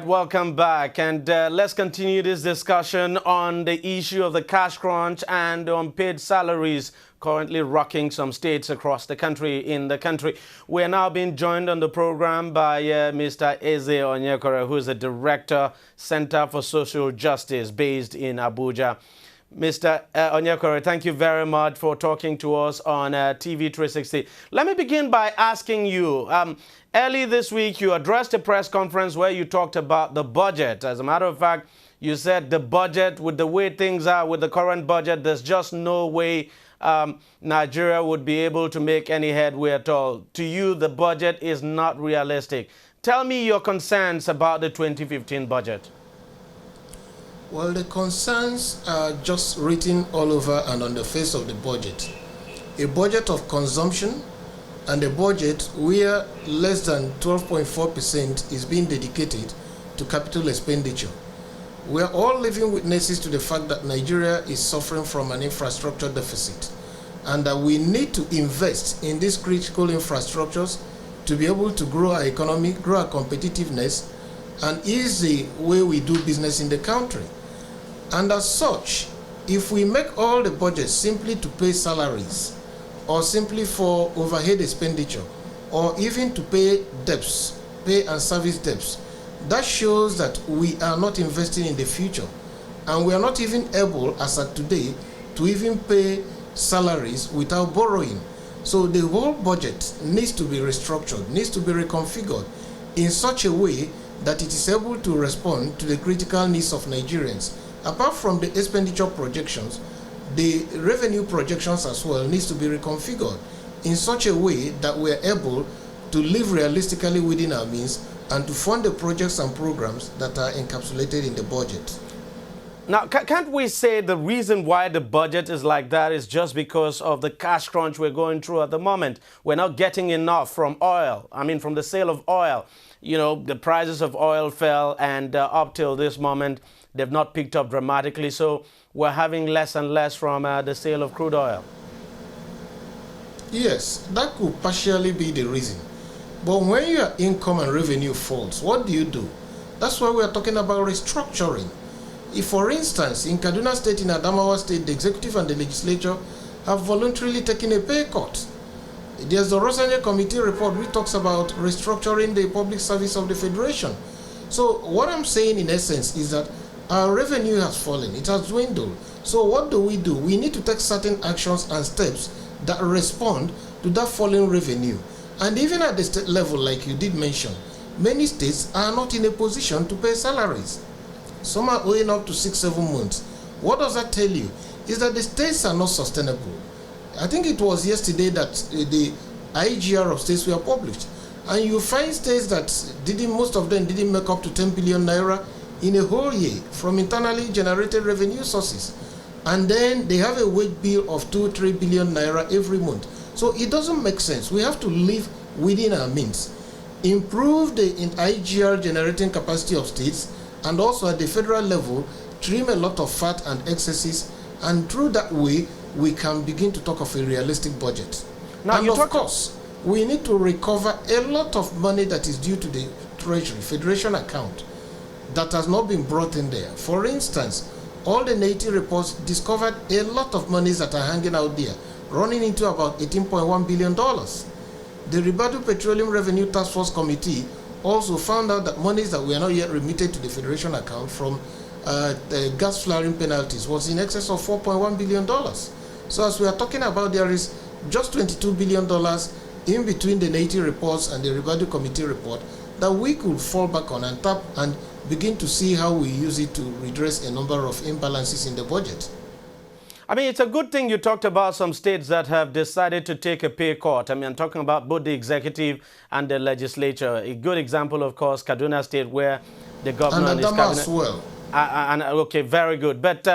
Welcome back, and let's continue this discussion on the issue of the cash crunch and unpaid salaries currently rocking some states across the country. We are now being joined on the program by Mr. Eze Onyekore, who is the Director, Center for Social Justice, based in Abuja. Mr. Onyekore, thank you very much for talking to us on TV360. Let me begin by asking you, early this week you addressed a press conference where you talked about the budget. As a matter of fact, you said the budget, with the way things are with the current budget, there's just no way Nigeria would be able to make any headway at all. To you, the budget is not realistic. Tell me your concerns about the 2015 budget. Well, the concerns are just written all over and on the face of the budget. A budget of consumption and a budget where less than 12.4% is being dedicated to capital expenditure. We are all living witnesses to the fact that Nigeria is suffering from an infrastructure deficit and that we need to invest in these critical infrastructures to be able to grow our economy, grow our competitiveness, and ease the way we do business in the country. And as such, if we make all the budgets simply to pay salaries, or simply for overhead expenditure, or even to pay debts, pay and service debts, that shows that we are not investing in the future. And we are not even able, as at today, to even pay salaries without borrowing. So the whole budget needs to be restructured, needs to be reconfigured in such a way that it is able to respond to the critical needs of Nigerians. Apart from the expenditure projections, the revenue projections as well needs to be reconfigured in such a way that we are able to live realistically within our means and to fund the projects and programs that are encapsulated in the budget. Now, can't we say the reason why the budget is like that is just because of the cash crunch we're going through at the moment? We're not getting enough from oil. I mean, from the sale of oil. You know, the prices of oil fell, and up till this moment, they've not picked up dramatically. So we're having less and less from the sale of crude oil. Yes, that could partially be the reason. But when your income and revenue falls, what do? That's why we are talking about restructuring. If, for instance, in Kaduna State, in Adamawa State, the executive and the legislature have voluntarily taken a pay cut. There's the Rosanne Committee report which talks about restructuring the public service of the Federation. So what I'm saying in essence is that our revenue has fallen, it has dwindled. So what do? We need to take certain actions and steps that respond to that falling revenue. And even at the state level, like you did mention, many states are not in a position to pay salaries. Some are owing up to 6-7 months. What does that tell you? Is that the states are not sustainable. I think it was yesterday that the IGR of states were published. And you find states that most of them didn't make up to 10 billion naira in a whole year from internally generated revenue sources. And then they have a wage bill of 2-3 billion naira every month. So it doesn't make sense. We have to live within our means. Improve the IGR generating capacity of states, and also at the federal level, trim a lot of fat and excesses, and through that way, we can begin to talk of a realistic budget. Now, and of course, we need to recover a lot of money that is due to the Treasury, Federation account, that has not been brought in there. For instance, all the native reports discovered a lot of monies that are hanging out there, running into about $18.1 billion. The Ribadu Petroleum Revenue Task Force Committee also found out that monies that were not yet remitted to the Federation account from the gas flaring penalties was in excess of $4.1 billion. So as we are talking about, there is just $22 billion in between the native reports and the Ribadu Committee report that we could fall back on and tap and begin to see how we use it to redress a number of imbalances in the budget. I mean, it's a good thing you talked about some states that have decided to take a pay cut. I mean, I'm talking about both the executive and the legislature. A good example, of course, Kaduna State, where the governor and is cabinet. As well. Okay, very good. But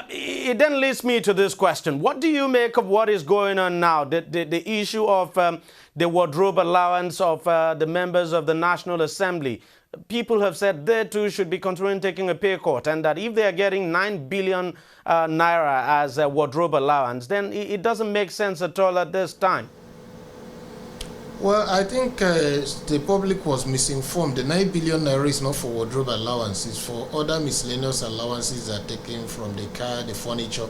it then leads me to this question. What do you make of what is going on now? The issue of the wardrobe allowance of the members of the National Assembly. People have said they too should be considering taking a pay cut, and that if they are getting 9 billion naira as a wardrobe allowance, then it doesn't make sense at all at this time. Well, I think the public was misinformed. The 9 billion naira is not for wardrobe allowance, it's for other miscellaneous allowances that are taken from the car, the furniture.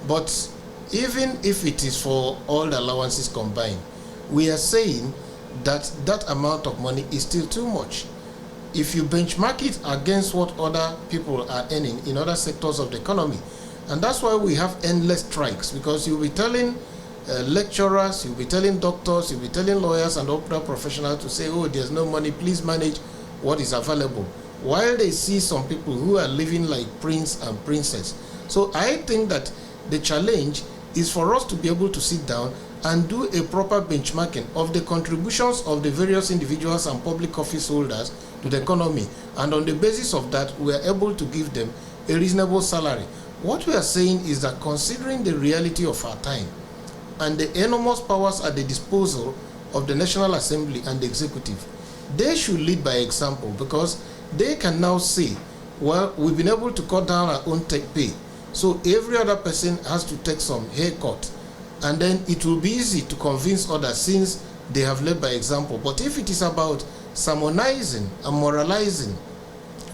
But even if it is for all the allowances combined, we are saying that that amount of money is still too much. If you benchmark it against what other people are earning in other sectors of the economy, and that's why we have endless strikes, because you'll be telling lecturers, you'll be telling doctors, you'll be telling lawyers and other professionals to say, oh, there's no money, please manage what is available, while they see some people who are living like prince and princess. So I think that the challenge is for us to be able to sit down and do a proper benchmarking of the contributions of the various individuals and public office holders to the economy. And on the basis of that, we are able to give them a reasonable salary. What we are saying is that considering the reality of our time and the enormous powers at the disposal of the National Assembly and the executive, they should lead by example, because they can now say, well, we've been able to cut down our own tech pay, so every other person has to take some haircut, and then it will be easy to convince others since they have led by example. But if it is about sermonizing and moralizing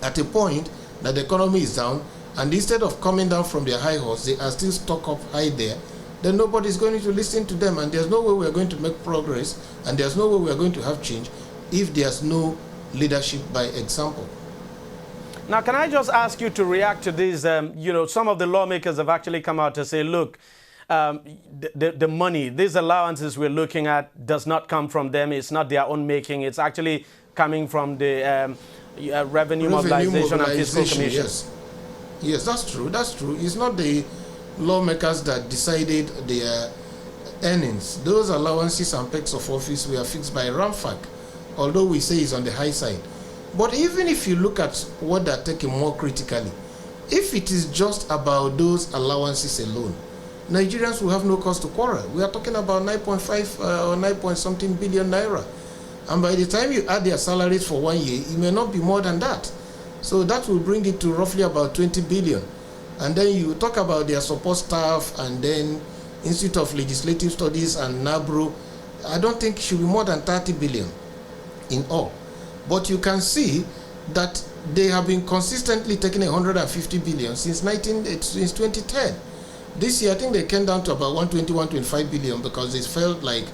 at a point that the economy is down, and instead of coming down from their high horse, they are still stuck up high there, then nobody is going to listen to them, and there's no way we are going to make progress, and there's no way we are going to have change if there's no leadership by example. Now, can I just ask you to react to this? Some of the lawmakers have actually come out to say, look, the money, these allowances we're looking at does not come from them. It's not their own making. It's actually coming from the Revenue Mobilization and Fiscal Commission. Yes, that's true. That's true. It's not the lawmakers that decided their earnings. Those allowances and perks of office were fixed by RAMFAC, although we say it's on the high side. But even if you look at what they're taking more critically, if it is just about those allowances alone, Nigerians will have no cause to quarrel. We are talking about 9.5 or 9 point something billion naira. And by the time you add their salaries for 1 year, it may not be more than that. So that will bring it to roughly about 20 billion. And then you talk about their support staff and then Institute of Legislative Studies and NABRO. I don't think it should be more than 30 billion in all. But you can see that they have been consistently taking 150 billion since 2010. This year, I think they came down to about 120, 125 billion because it felt like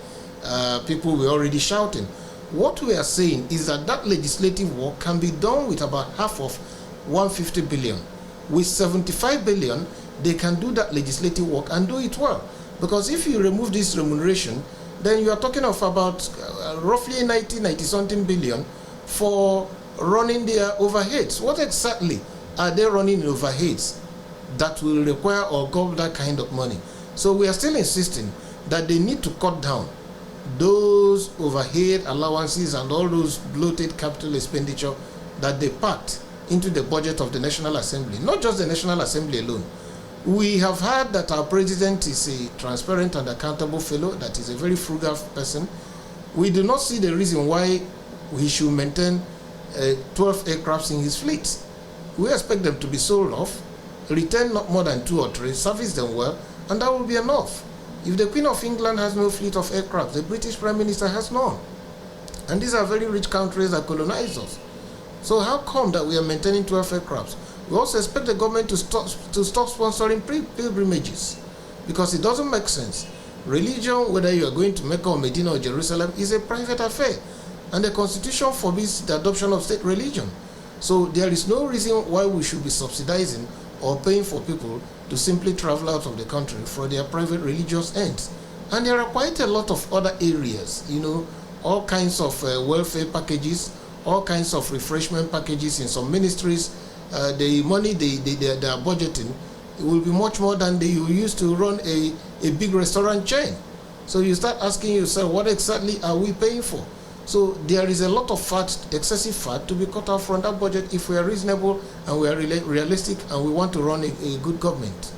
people were already shouting. What we are saying is that that legislative work can be done with about half of 150 billion. With 75 billion, they can do that legislative work and do it well. Because if you remove this remuneration, then you are talking of about roughly 90 something billion for running their overheads. What exactly are they running in overheads that will require or gobble that kind of money? So we are still insisting that they need to cut down those overhead allowances and all those bloated capital expenditure that they packed into the budget of the National Assembly. Not just the National Assembly alone. We have heard that our president is a transparent and accountable fellow, that is a very frugal person. We do not see the reason why he should maintain 12 aircrafts in his fleet. We expect them to be sold off, return not more than 2 or 3, service them well, and that will be enough. If the Queen of England has no fleet of aircraft, the British Prime Minister has none. And these are very rich countries that colonized us. So how come that we are maintaining 12 aircrafts? We also expect the government to stop sponsoring pilgrimages, because it doesn't make sense. Religion, whether you are going to Mecca or Medina or Jerusalem, is a private affair. And the Constitution forbids the adoption of state religion. So there is no reason why we should be subsidizing or paying for people to simply travel out of the country for their private religious ends. And there are quite a lot of other areas, all kinds of welfare packages, all kinds of refreshment packages in some ministries. The money they are budgeting, it will be much more than they used to run a big restaurant chain. So you start asking yourself, what exactly are we paying for? So there is a lot of fat, excessive fat, to be cut off from that budget if we are reasonable and we are realistic and we want to run a good government.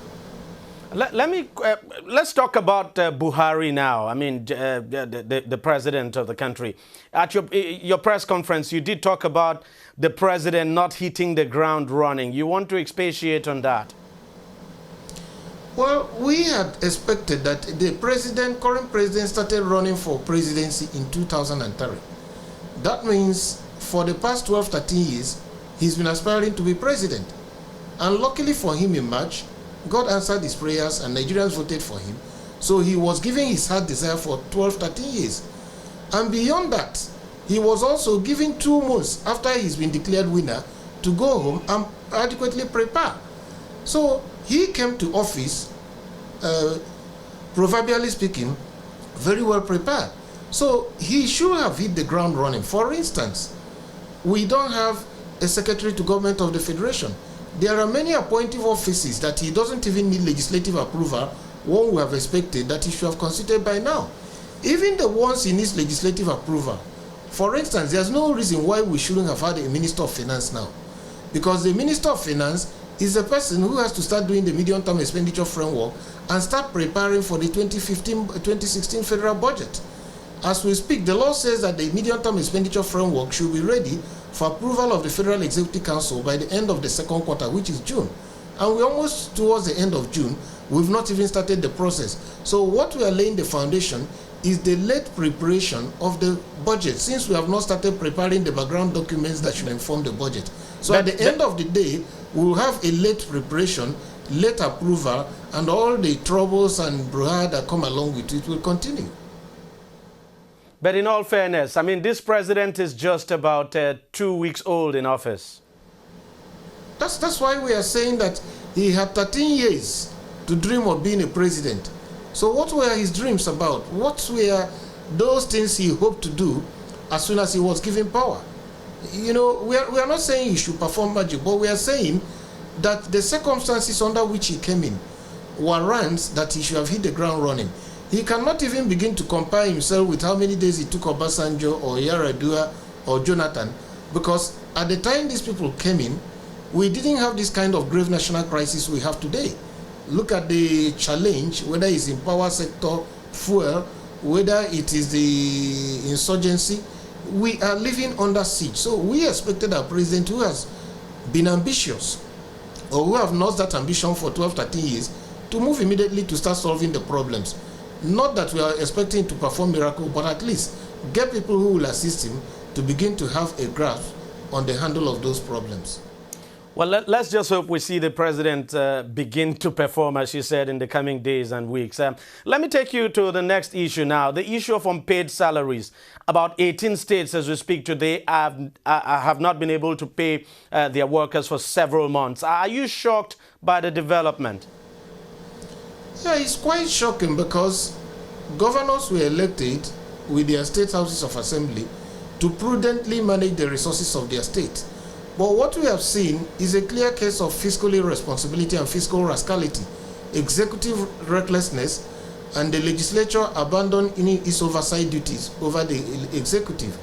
Let's talk about Buhari now. I mean, the president of the country. At your press conference, you did talk about the president not hitting the ground running. You want to expatiate on that? Well, we had expected that the current president started running for presidency in 2003. That means for the past 12, 13 years, he's been aspiring to be president. And luckily for him in March, God answered his prayers and Nigerians voted for him. So he was giving his heart desire for 12, 13 years. And beyond that, he was also given 2 months after he's been declared winner to go home and adequately prepare. So he came to office, proverbially speaking, very well prepared. So he should have hit the ground running. For instance, we don't have a secretary to government of the federation. There are many appointive offices that he doesn't even need legislative approval. One would have expected that he should have considered by now. Even the ones he needs legislative approval. For instance, there's no reason why we shouldn't have had a Minister of Finance now. Because the Minister of Finance is the person who has to start doing the medium-term expenditure framework and start preparing for the 2016 federal budget. As we speak, the law says that the medium-term expenditure framework should be ready for approval of the Federal Executive Council by the end of the second quarter, which is June. And we're almost towards the end of June. We've not even started the process. So what we are laying the foundation is the late preparation of the budget, since we have not started preparing the background documents that should inform the budget. So at the end of the day, we'll have a late preparation, late approval, and all the troubles and brouhaha that come along with it will continue. But in all fairness, I mean, this president is just about 2 weeks old in office. That's why we are saying that he had 13 years to dream of being a president. So what were his dreams about? What were those things he hoped to do as soon as he was given power? You know, we are not saying he should perform magic, but we are saying that the circumstances under which he came in warrants that he should have hit the ground running. He cannot even begin to compare himself with how many days he took Obasanjo or Yaradua or Jonathan, because at the time these people came in, we didn't have this kind of grave national crisis we have today. Look at the challenge, whether it's in power sector, fuel, whether it is the insurgency. We are living under siege. So we expected a president who has been ambitious, or who have lost that ambition for 12, 13 years, to move immediately to start solving the problems. Not that we are expecting to perform miracles, but at least get people who will assist him to begin to have a grasp on the handle of those problems. Well, let's just hope we see the president begin to perform, as you said, in the coming days and weeks. Let me take you to the next issue now, the issue of unpaid salaries. About 18 states, as we speak today, have not been able to pay their workers for several months. Are you shocked by the development? Yeah, it's quite shocking because governors were elected with their state houses of assembly to prudently manage the resources of their state. But what we have seen is a clear case of fiscal irresponsibility and fiscal rascality, executive recklessness, and the legislature abandoning its oversight duties over the executive.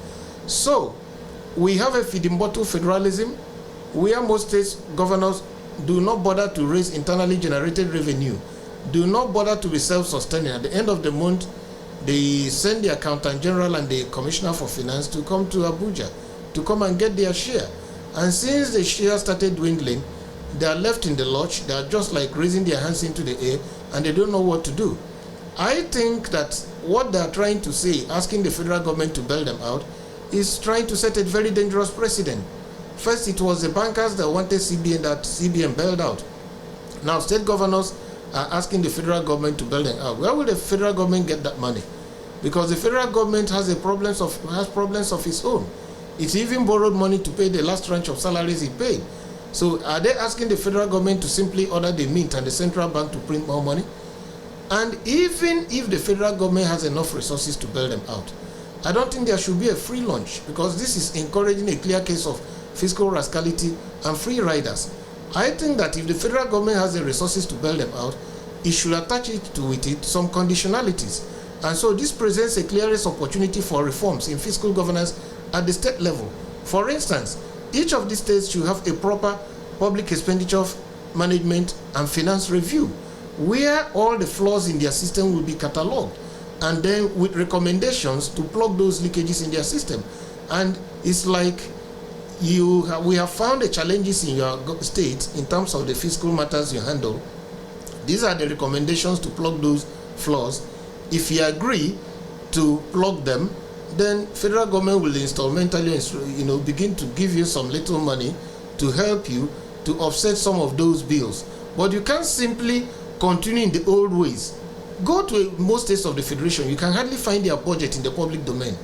So, we have a feeding bottle federalism where most states governors do not bother to raise internally generated revenue, do not bother to be self-sustaining. At the end of the month, they send the accountant general and the commissioner for finance to come to Abuja to come and get their share. And since the share started dwindling, they are left in the lurch. They are just like raising their hands into the air and they don't know what to do. I think that what they are trying to say, asking the federal government to bail them out, is trying to set a very dangerous precedent. First, it was the bankers that wanted CBN that CBN bailed out. Now, state governors are asking the federal government to bail them out. Where will the federal government get that money? Because the federal government has problems of its own. It even borrowed money to pay the last tranche of salaries it paid. So are they asking the federal government to simply order the mint and the central bank to print more money? And even if the federal government has enough resources to bail them out, I don't think there should be a free lunch, because this is encouraging a clear case of fiscal rascality and free riders. I think that if the federal government has the resources to bail them out, it should attach with it some conditionalities. And so this presents a clearest opportunity for reforms in fiscal governance at the state level. For instance, each of these states should have a proper public expenditure management and finance review, where all the flaws in their system will be catalogued, and then with recommendations to plug those leakages in their system. And it's like we have found the challenges in your state in terms of the fiscal matters you handle. These are the recommendations to plug those flaws. If you agree to plug them, then federal government will instrumentally, begin to give you some little money to help you to offset some of those bills. But you can't simply continue in the old ways. Go to most states of the Federation, you can hardly find their budget in the public domain.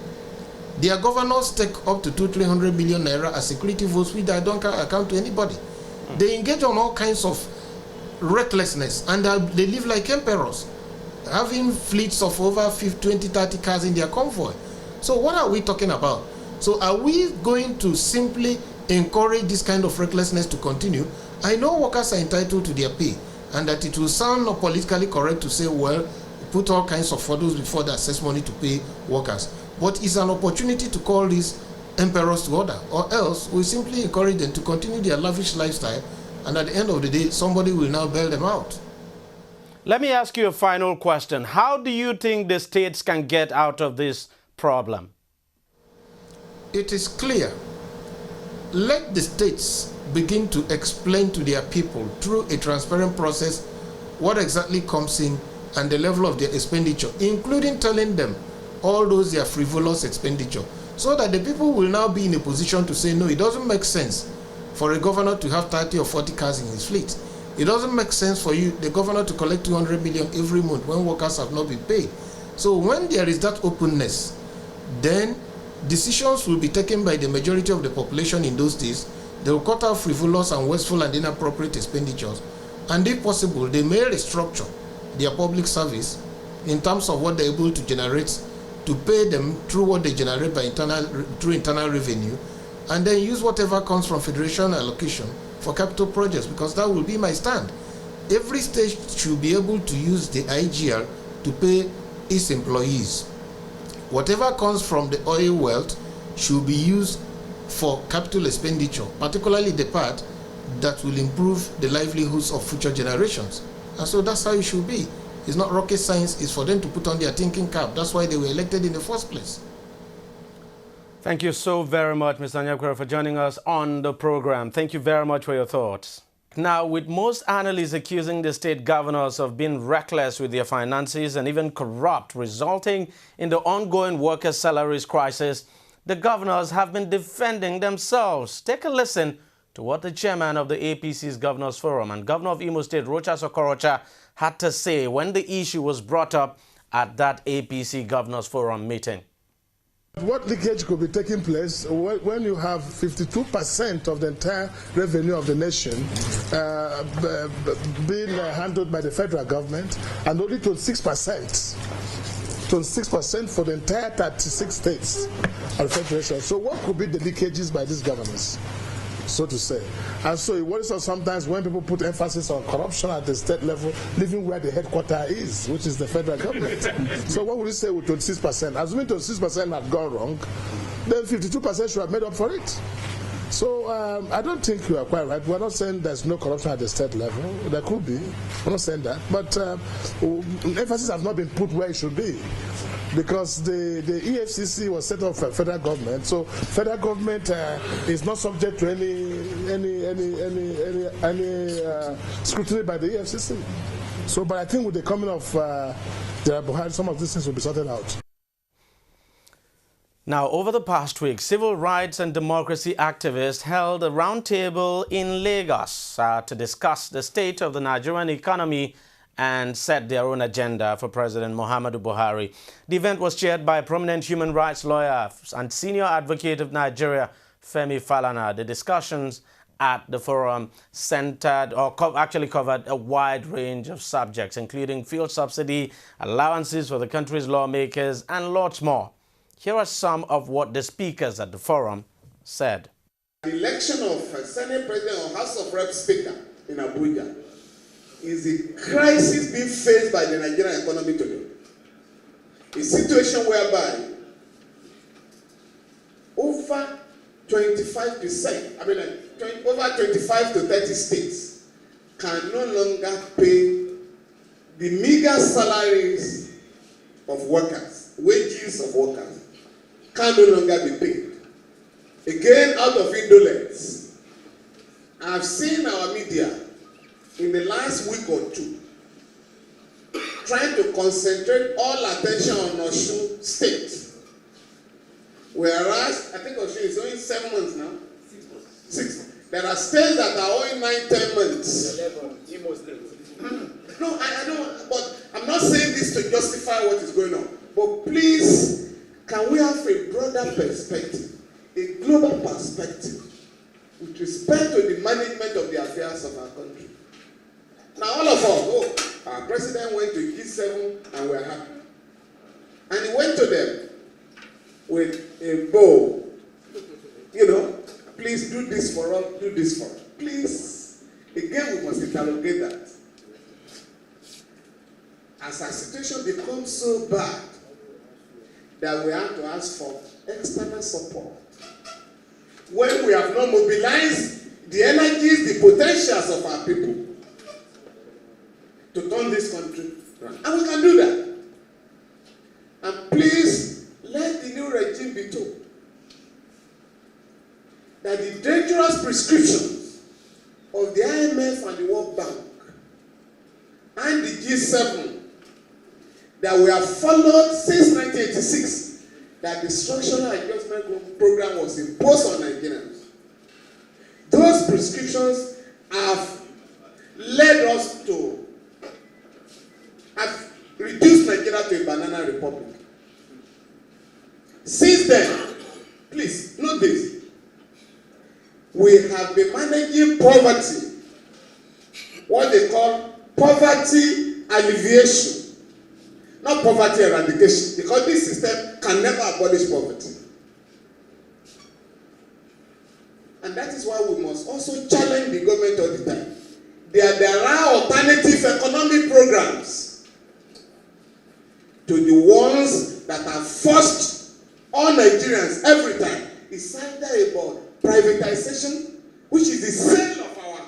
Their governors take up to 200-300 million naira as security votes, which I don't account to anybody. They engage on all kinds of recklessness, and they live like emperors, having fleets of over 20, 30 cars in their convoy. So what are we talking about? So are we going to simply encourage this kind of recklessness to continue? I know workers are entitled to their pay, and that it will sound not politically correct to say, well, put all kinds of hurdles before the access money to pay workers. But it's an opportunity to call these emperors to order, or else we simply encourage them to continue their lavish lifestyle, and at the end of the day, somebody will now bail them out. Let me ask you a final question. How do you think the states can get out of this problem? It is clear. Let the states begin to explain to their people through a transparent process what exactly comes in and the level of their expenditure, including telling them all those their frivolous expenditure, so that the people will now be in a position to say, no, it doesn't make sense for a governor to have 30 or 40 cars in his fleet. It doesn't make sense for you, the governor, to collect 200 million every month when workers have not been paid. So when there is that openness, then decisions will be taken by the majority of the population in those days. They will cut out frivolous and wasteful and inappropriate expenditures. And if possible, they may restructure their public service in terms of what they're able to generate, to pay them through what they generate by through internal revenue, and then use whatever comes from federation allocation for capital projects, because that will be my stand. Every state should be able to use the IGR to pay its employees. Whatever comes from the oil wealth should be used for capital expenditure, particularly the part that will improve the livelihoods of future generations. And so that's how it should be. It's not rocket science, it's for them to put on their thinking cap. That's why they were elected in the first place. Thank you so very much, Mr. Anyakwere, for joining us on the program. Thank you very much for your thoughts. Now, with most analysts accusing the state governors of being reckless with their finances and even corrupt, resulting in the ongoing workers' salaries crisis, the governors have been defending themselves. Take a listen to what the chairman of the APC's Governors Forum and Governor of Imo State, Rochas Okorocha, had to say when the issue was brought up at that APC Governors Forum meeting. What leakage could be taking place when you have 52% of the entire revenue of the nation being handled by the federal government, and only 26% for the entire 36 states of the federation. So what could be the leakages by these governors, so to say? And so it worries us sometimes when people put emphasis on corruption at the state level, leaving where the headquarters is, which is the federal government. So what would you say with 26%? Assuming 26% had gone wrong, then 52% should have made up for it. So I don't think you are quite right. We're not saying there's no corruption at the state level. There could be. We're not saying that. But emphasis has not been put where it should be, because the EFCC was set up for federal government. So federal government is not subject to any scrutiny by the EFCC. So, but I think with the coming of Buhari, some of these things will be sorted out. Now, over the past week, civil rights and democracy activists held a roundtable in Lagos to discuss the state of the Nigerian economy and set their own agenda for President Muhammadu Buhari. The event was chaired by prominent human rights lawyer and senior advocate of Nigeria, Femi Falana. The discussions at the forum centered or actually covered a wide range of subjects, including fuel subsidy, allowances for the country's lawmakers, and lots more. Here are some of what the speakers at the forum said. The election of Senate President or House of Reps Speaker in Abuja is a crisis being faced by the Nigerian economy today. A situation whereby over 25%, over 25 to 30 states can no longer pay the meager salaries of workers, wages of workers, can no longer be paid. Again, out of indolence, I've seen our media in the last week or two trying to concentrate all attention on Osun State. Whereas, I think Osun is owing 7 months now. 6 months. There are states that are owing 9-10 months. 11, Imo State. No, I don't, but I'm not saying this to justify what is going on. But please, can we have a broader perspective, a global perspective, with respect to the management of the affairs of our country? Now, all of us, our president went to G7 and we're happy. And he went to them with a bow. Please do this for us, do this for us. Please, again, we must interrogate that. As our situation becomes so bad that we have to ask for external support, when we have not mobilized the energies, the potentials of our people to turn this country around. And we can do that. And please, let the new regime be told that the dangerous prescriptions of the IMF and the World Bank and the G7 that we have followed since 1986, that the structural adjustment program was imposed on Nigerians. Those prescriptions have led us to have reduced Nigeria to a banana republic. Since then, please note this, we have been managing poverty, what they call poverty alleviation, not poverty eradication, because this system can never abolish poverty. And that is why we must also challenge the government all the time. There are alternative economic programs to the ones that are forced on Nigerians every time. It's either about privatization, which is the sale of our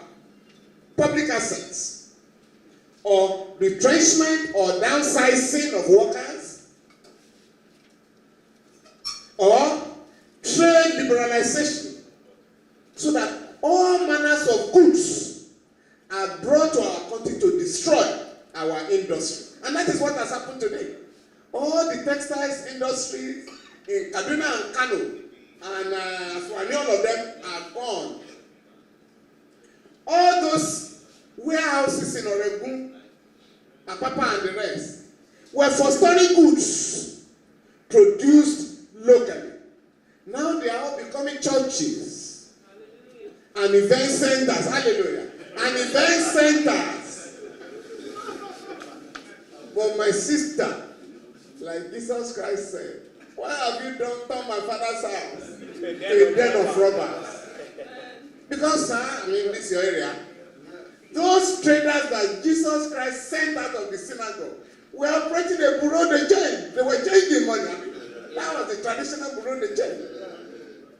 public assets, or retrenchment or downsizing of workers, or trade liberalization, so that all manners of goods are brought to our country to destroy our industry. And that is what has happened today. All the textiles industries in Kaduna and Kano and Aswani, all of them are gone. All those warehouses in Oregun, Apapa and the rest, were for storing goods produced locally. Now they are all becoming churches and event centers. Hallelujah. And event centers. But my sister, like Jesus Christ said, why have you done turned my father's house to a den of robbers? Because, sir, this is your area. Those traders that Jesus Christ sent out of the synagogue were operating a bureau de change. They were changing money. That was the traditional bureau de change.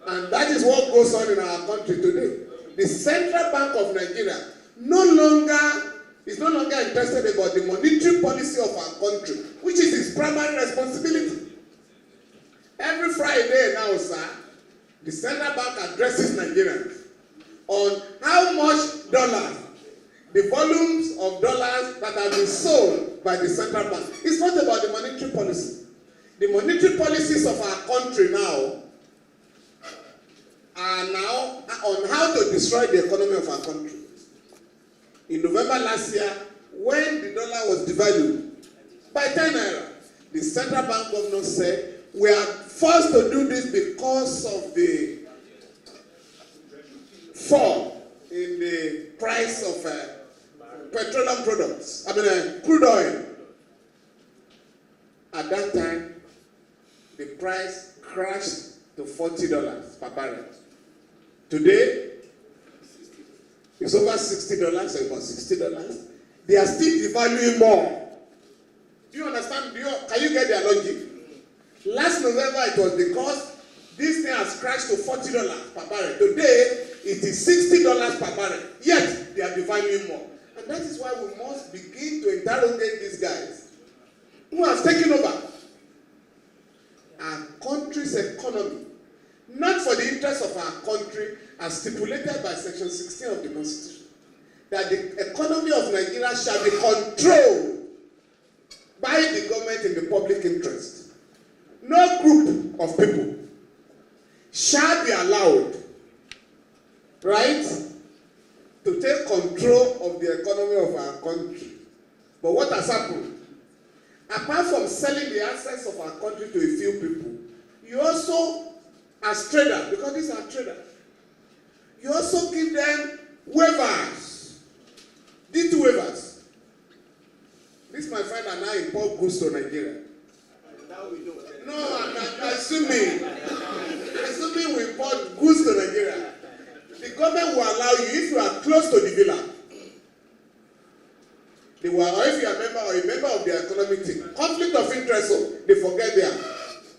And that is what goes on in our country today. The Central Bank of Nigeria is no longer interested about the monetary policy of our country, which is its primary responsibility. Every Friday now, sir, the Central Bank addresses Nigerians on how much dollars, the volumes of dollars that have been sold by the Central Bank. It's not about the monetary policy. The monetary policies of our country now are now on how to destroy the economy of our country. In November last year, when the dollar was devalued by 10 naira, the Central Bank governor said, we are forced to do this because of the fall in the price of petroleum products, crude oil. At that time, the price crashed to $40 per barrel. Today, it's over $60, so about $60. They are still devaluing more. Do you understand? Can you get their logic? Last November, it was because this thing has crashed to $40 per barrel. Today, it is $60 per barrel. Yet, they are devaluing more. And that is why we must begin to interrogate these guys who have taken over our country's economy, not for the interest of our country as stipulated by Section 16 of the Constitution, that the economy of Nigeria shall be controlled by the government in the public interest, no group of people shall be allowed, right, to take control of the economy of our country. But what has happened? Apart from selling the assets of our country to a few people, you also, as traders, because these are traders, you also give them waivers, D2 waivers. This, my friend, and I import goods to Nigeria. No, I'm assuming we import goods to Nigeria. The government will allow you, if you are close to the villa, they will, or if you are a member of the economic team, conflict of interest, so they forget them.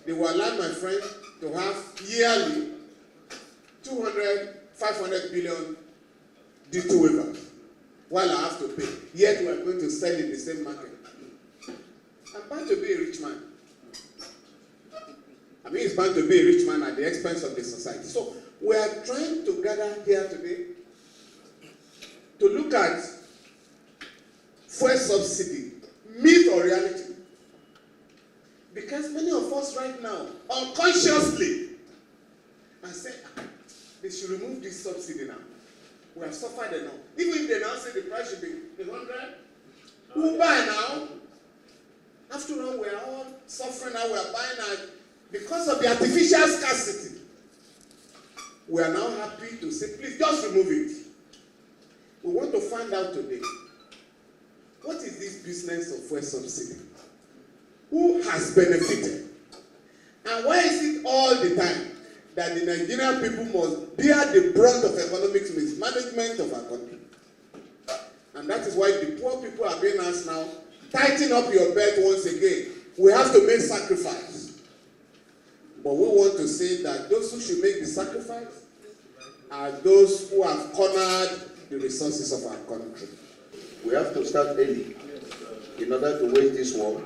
They will allow my friend to have yearly 200, 500 billion D2 waivers, while I have to pay. Yet we are going to sell in the same market. I'm bound to be a rich man. I mean, it's bound to be a rich man at the expense of the society. So we are trying to gather here today to look at fuel subsidy, myth or reality. Because many of us right now, unconsciously, are saying, they should remove this subsidy now. We have suffered enough. Even if they now say the price should be 100, who buy now? After all, we are all suffering now, we are buying now. Because of the artificial scarcity, we are now happy to say, please just remove it. We want to find out today, what is this business of fuel subsidy? Who has benefited? And why is it all the time that the Nigerian people must bear the brunt of economic mismanagement of our country? And that is why the poor people are being asked now, tighten up your belt once again. We have to make sacrifice. But we want to say that those who should make the sacrifice are those who have cornered the resources of our country. We have to start early in order to wage this war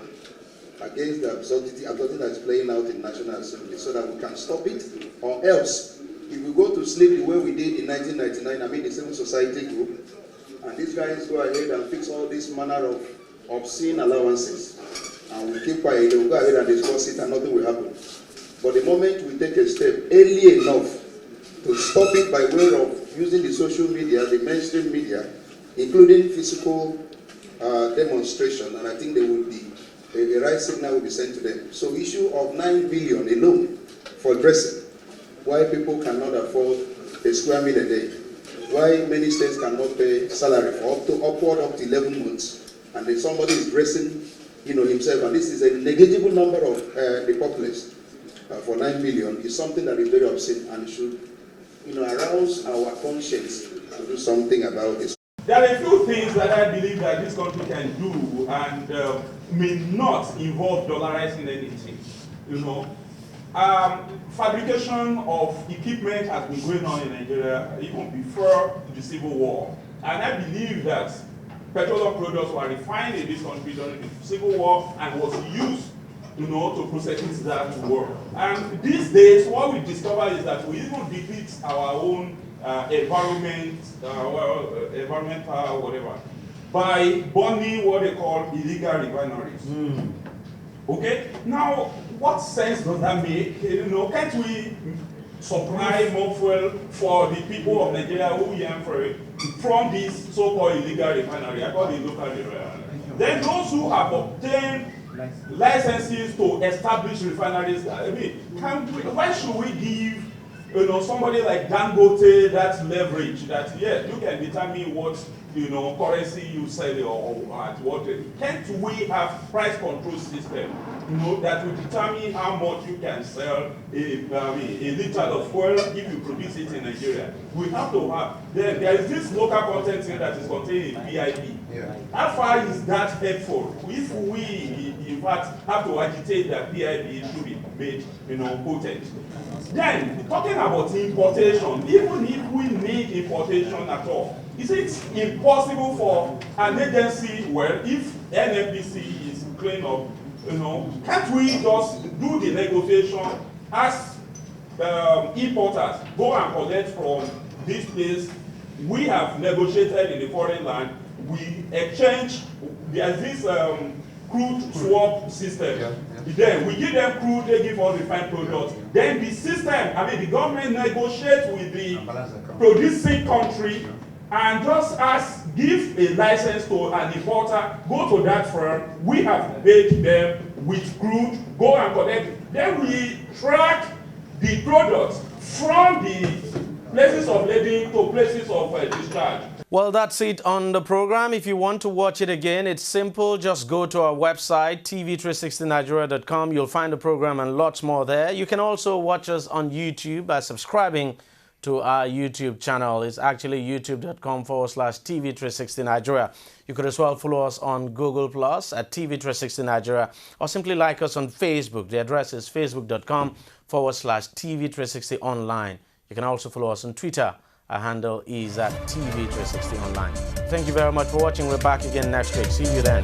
against the absurdity that is playing out in National Assembly so that we can stop it, or else, if we go to sleep the way we did in 1999, I mean the Civil Society Group, and these guys go ahead and fix all this manner of obscene allowances, and we keep quiet, they will go ahead and discuss it and nothing will happen. But the moment we take a step early enough to stop it by way of using the social media, the mainstream media, including physical demonstration, and I think there will be a right signal will be sent to them. So issue of 9 billion alone for dressing, why people cannot afford a square meal a day, why many states cannot pay salary for upward up to 11 months, and then somebody is dressing, himself, and this is a negligible number of the populace for 9 billion is something that is very obscene and should, arouse our conscience to do something about this. There are a few things that I believe that this country can do and may not involve dollarizing anything. Fabrication of equipment has been going on in Nigeria even before the Civil War. And I believe that petroleum products were refined in this country during the Civil War and was used to prosecute that war. And these days, what we discover is that we even deplete our own environmental whatever, by burning what they call illegal refineries. Okay? Now, what sense does that make? Can't we supply more fuel for the people of Nigeria who yearn for it from this so-called illegal refinery? I call it local refinery. Then those who have obtained licenses to establish refineries, I mean, why should we give somebody like Dangote that leverage that, yes, you can determine what currency you sell or at what. Can't we have price control system that will determine how much you can sell a liter of fuel if you produce it in Nigeria? We have to have. Then there is this local content here that is contained in PIP. Yeah. How far is that helpful? If we, in fact, have to agitate that PIP should be made, potent. Then, talking about importation, even if we need importation at all, is it impossible for an agency, if NNPC is clean up, can't we just do the negotiation as importers, go and collect from this place? We have negotiated in the foreign land, we exchange, there's this crude swap system. Then we give them crude, they give us refined products. Then the system, I mean the government negotiates with the producing country and just give a license to an importer, go to that firm, we have paid them with crude, go and collect it. Then we track the products from the places of loading to places of discharge. Well, that's it on the program. If you want to watch it again, it's simple. Just go to our website, tv360nigeria.com. You'll find the program and lots more there. You can also watch us on YouTube by subscribing to our YouTube channel. It's actually youtube.com/TV360Nigeria. You could as well follow us on Google Plus at TV360Nigeria, or simply like us on Facebook. The address is facebook.com/TV360online. You can also follow us on Twitter. Our handle is at TV360Online. Thank you very much for watching. We're back again next week. See you then.